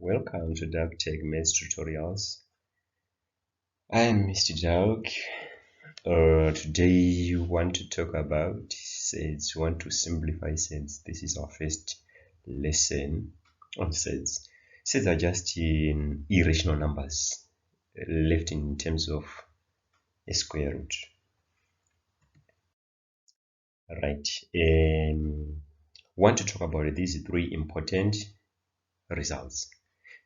Welcome to Doug Tech Maths Tutorials. I'm Mr. Doug. Today we want to talk about sets. We want to simplify sets. This is our first lesson on sets. Sets are just irrational numbers left in terms of a square root. Right. Want to talk about these three important results.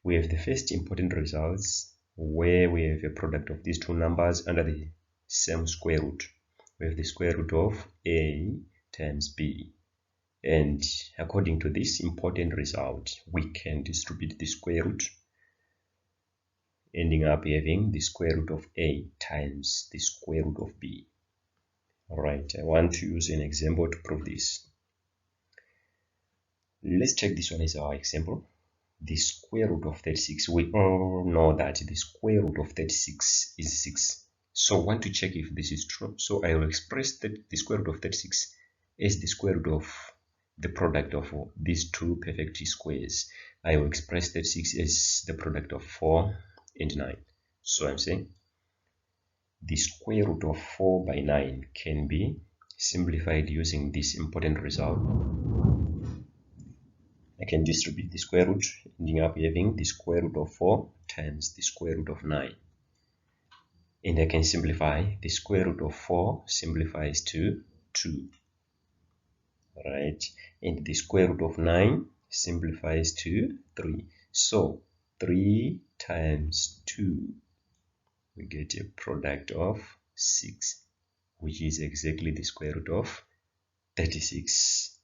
We have the first important results where we have a product of these two numbers under the same square root. We have the square root of a times b, and according to this important result we can distribute the square root, ending up having the square root of a times the square root of b. Alright, I want to use an example to prove this. Let's take this one as our example. The square root of 36, we all know that the square root of 36 is 6. So I want to check if this is true. So I will express the square root of 36 as the square root of the product of these two perfect squares. I will express 36 as the product of 4 and 9. So I'm saying the square root of 4 by 9 can be simplified using this important result. I can distribute the square root, ending up having the square root of 4 times the square root of 9. And I can simplify. The square root of 4 simplifies to 2. Right? And the square root of 9 simplifies to 3. So 3 times 2, we get a product of 6, which is exactly the square root of 36.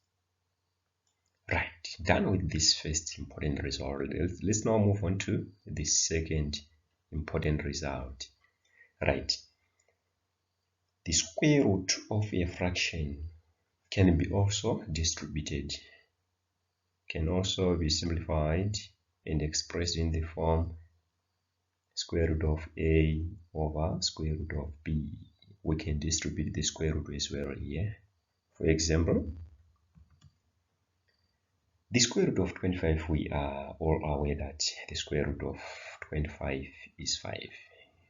Right, done with this first important result. Let's now move on to the second important result. Right, the square root of a fraction can be also distributed, can also be simplified and expressed in the form square root of a over square root of b. We can distribute the square root as well here. For example, the square root of 25, we are all aware that the square root of 25 is 5.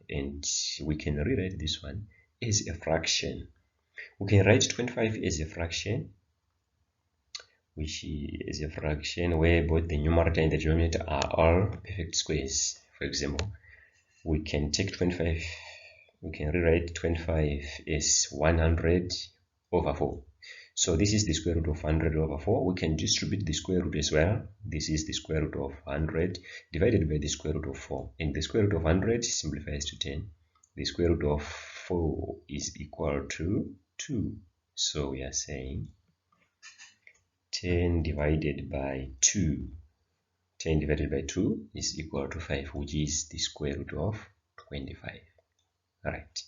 And we can rewrite this one as a fraction. We can write 25 as a fraction, which is a fraction where both the numerator and the denominator are all perfect squares. For example, we can take 25, we can rewrite 25 as 100 over 4. So this is the square root of 100 over 4. We can distribute the square root as well. This is the square root of 100 divided by the square root of 4. And the square root of 100 simplifies to 10. The square root of 4 is equal to 2. So we are saying 10 divided by 2. 10 divided by 2 is equal to 5, which is the square root of 25. Right.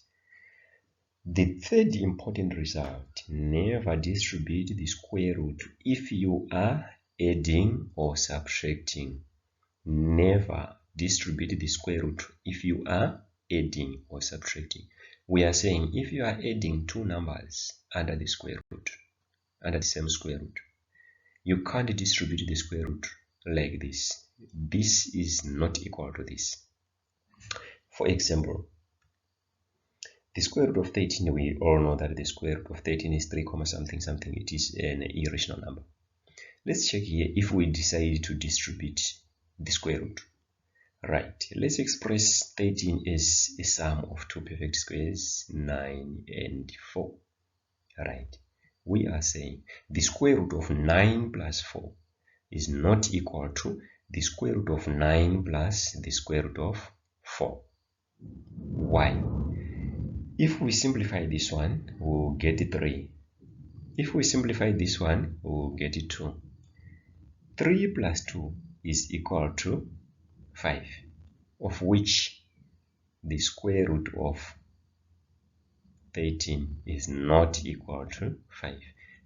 The third important result, never distribute the square root if you are adding or subtracting. Never distribute the square root if you are adding or subtracting. We are saying if you are adding two numbers under the square root, under the same square root, you can't distribute the square root like this. This is not equal to this. For example, the square root of 13, we all know that the square root of 13 is 3 comma something something. It is an irrational number. Let's check here if we decide to distribute the square root. Right, let's express 13 as a sum of two perfect squares, 9 and 4. Right, we are saying the square root of 9 plus 4 is not equal to the square root of 9 plus the square root of 4. Why? If we simplify this one, we'll get 3. If we simplify this one, we'll get 2. 3 plus 2 is equal to 5, of which the square root of 13 is not equal to 5.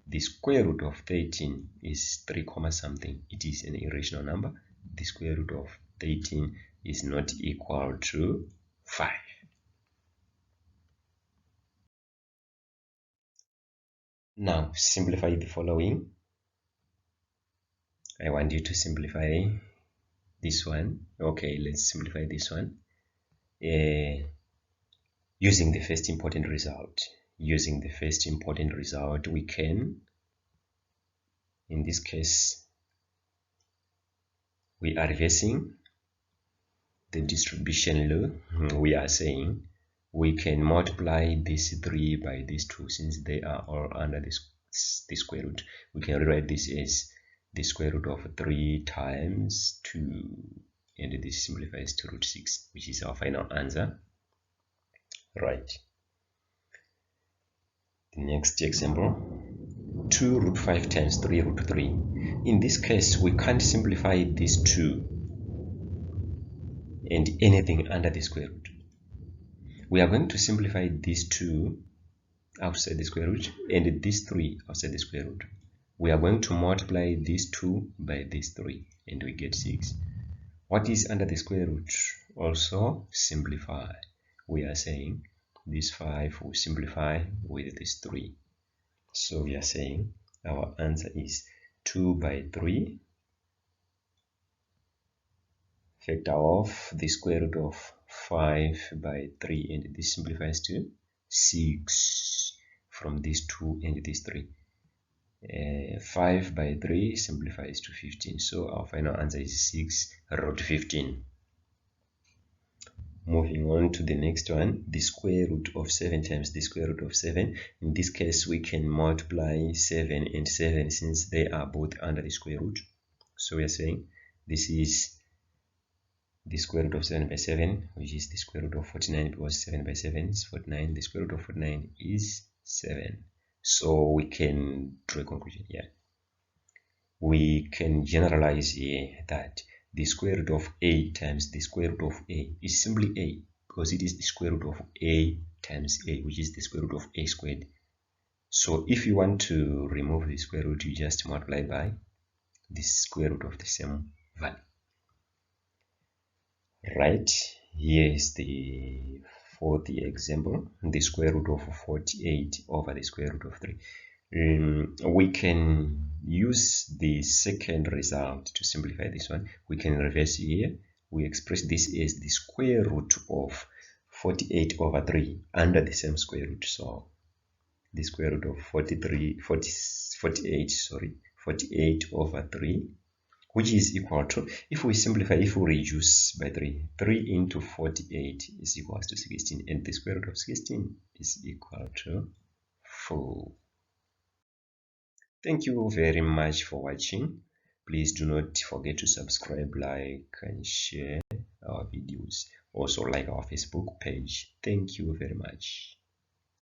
The square root of 13 is 3 comma something. It is an irrational number. The square root of 13 is not equal to 5. Now simplify the following. I want you to simplify this one. Okay, let's simplify this one. Using the first important result. Using the first important result, we can, in this case, we are reversing the distribution law. We are saying we can multiply this 3 by these 2 since they are all under the square root. We can rewrite this as the square root of 3 times 2, and this simplifies to root 6, which is our final answer. Right. The next example, 2 root 5 times 3 root 3. In this case, we can't simplify these 2 and anything under the square root. We are going to simplify these 2 outside the square root and these 3 outside the square root. We are going to multiply these 2 by these 3 and we get 6. What is under the square root? Also simplify. We are saying this 5 will simplify with this 3. So we are saying our answer is 2 by 3 factor of the square root of 5 by 3, and this simplifies to 6 from these 2 and these 3. 5 by 3 simplifies to 15. So our final answer is 6 root 15. Moving on to the next one, the square root of 7 times the square root of 7. In this case, we can multiply 7 and 7 since they are both under the square root. So we are saying this is the square root of 7 by 7, which is the square root of 49, because 7 by 7 is 49. The square root of 49 is 7. So we can draw a conclusion here. We can generalize here that the square root of a times the square root of a is simply a, because it is the square root of a times a, which is the square root of a squared. So if you want to remove the square root, you just multiply by the square root of the same value. Right, here is the fourth example, the square root of 48 over the square root of 3. We can use the second result to simplify this one. We can reverse here. We express this as the square root of 48 over 3 under the same square root. So the square root of 48 over 3, which is equal to, if we simplify, if we reduce by 3 into 48 is equals to 16, and the square root of 16 is equal to 4. Thank you very much for watching. Please do not forget to subscribe, like, and share our videos. Also like our Facebook page. Thank you very much.